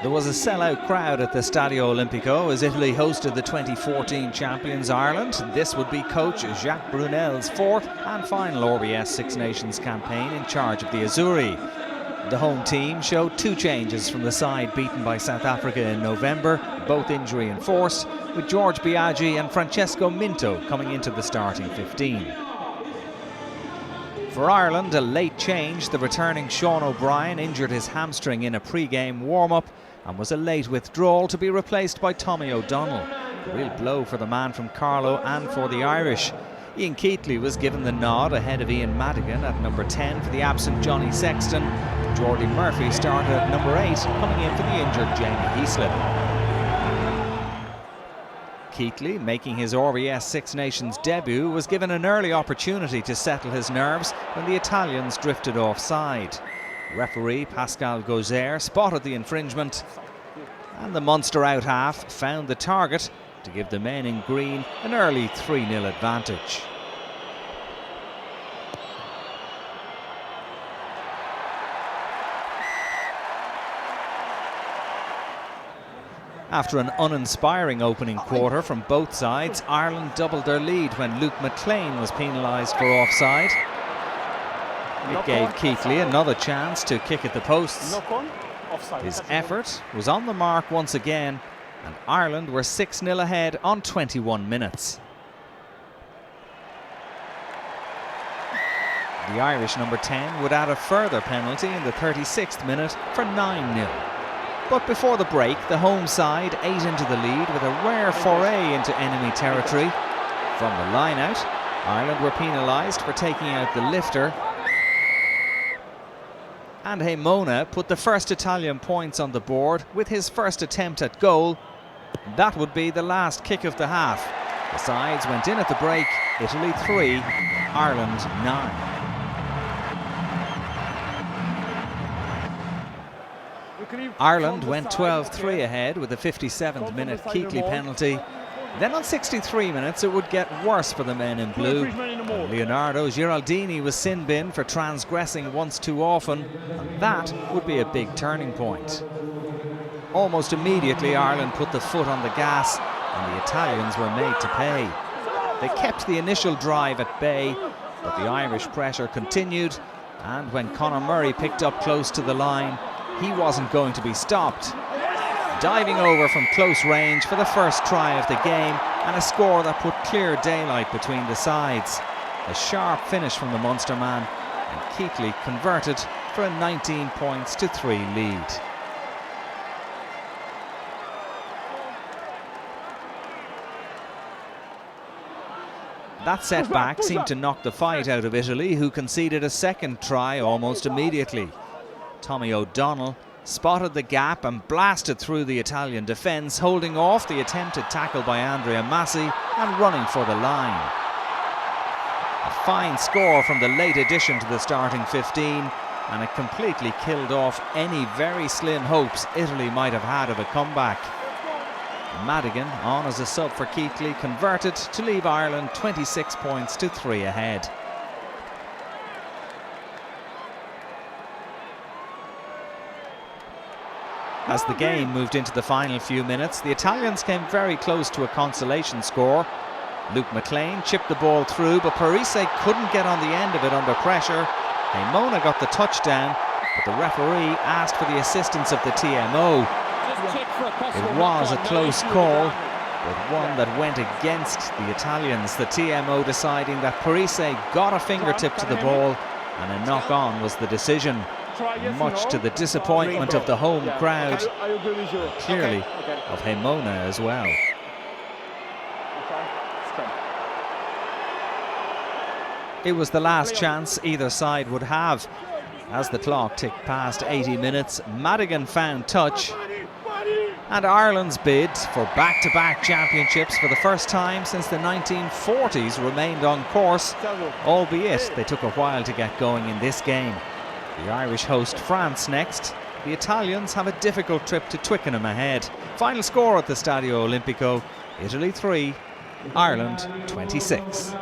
There was a sellout crowd at the Stadio Olimpico as Italy hosted the 2014 champions Ireland. This would be coach Jacques Brunel's fourth and final RBS Six Nations campaign in charge of the Azzurri. The home team showed two changes from the side beaten by South Africa in November, both injury enforced, with George Biaggi and Francesco Minto coming into the starting 15. For Ireland, a late change. The returning Sean O'Brien injured his hamstring in a pre-game warm-up and was a late withdrawal to be replaced by Tommy O'Donnell. A real blow for the man from Carlow and for the Irish. Ian Keatley was given the nod ahead of Ian Madigan at number 10 for the absent Johnny Sexton. Geordie Murphy started at number 8, coming in for the injured Jamie Heaslip. Keatley, making his RBS Six Nations debut, was given an early opportunity to settle his nerves when the Italians drifted offside. Referee Pascal Gauzer spotted the infringement, and the Munster out half found the target to give the men in green an early 3-0 advantage. After an uninspiring opening quarter from both sides, Ireland doubled their lead when Luke McLean was penalised for offside. It gave Keatley another chance to kick at the posts. His effort was on the mark once again, and Ireland were 6-0 ahead on 21 minutes. The Irish number 10 would add a further penalty in the 36th minute for 9-0. But before the break, the home side ate into the lead with a rare foray into enemy territory. From the line-out, Ireland were penalised for taking out the lifter. And Heymona put the first Italian points on the board with his first attempt at goal. That would be the last kick of the half. The sides went in at the break, Italy 3, Ireland 9. Ireland went 12-3 ahead with a 57th minute Keatley penalty. Then on 63 minutes it would get worse for the men in blue. Leonardo Giraldini was sin-binned for transgressing once too often, and that would be a big turning point. Almost immediately Ireland put the foot on the gas and the Italians were made to pay. They kept the initial drive at bay, but the Irish pressure continued, and when Conor Murray picked up close to the line, he wasn't going to be stopped. Diving over from close range for the first try of the game, and a score that put clear daylight between the sides. A sharp finish from the Munster man, and Keatley converted for a 19 points to 3 lead. That setback seemed to knock the fight out of Italy, who conceded a second try almost immediately. Tommy O'Donnell spotted the gap and blasted through the Italian defence, holding off the attempted tackle by Andrea Massi and running for the line. A fine score from the late addition to the starting 15, and it completely killed off any very slim hopes Italy might have had of a comeback. Madigan, on as a sub for Keatley, converted to leave Ireland 26 points to 3 ahead. As the game moved into the final few minutes, the Italians came very close to a consolation score. Luke McLean chipped the ball through, but Parise couldn't get on the end of it under pressure. Heymona got the touchdown, but the referee asked for the assistance of the TMO. It was a close call, but one that went against the Italians. The TMO deciding that Parise got a fingertip to the ball, and a knock-on was the decision. Much to the disappointment of the home crowd, and clearly of Heymona as well. It was the last chance either side would have. As the clock ticked past 80 minutes, Madigan found touch, and Ireland's bid for back-to-back championships for the first time since the 1940s remained on course, albeit they took a while to get going in this game. The Irish host France next. The Italians have a difficult trip to Twickenham ahead. Final score at the Stadio Olimpico, Italy 3, Ireland 26.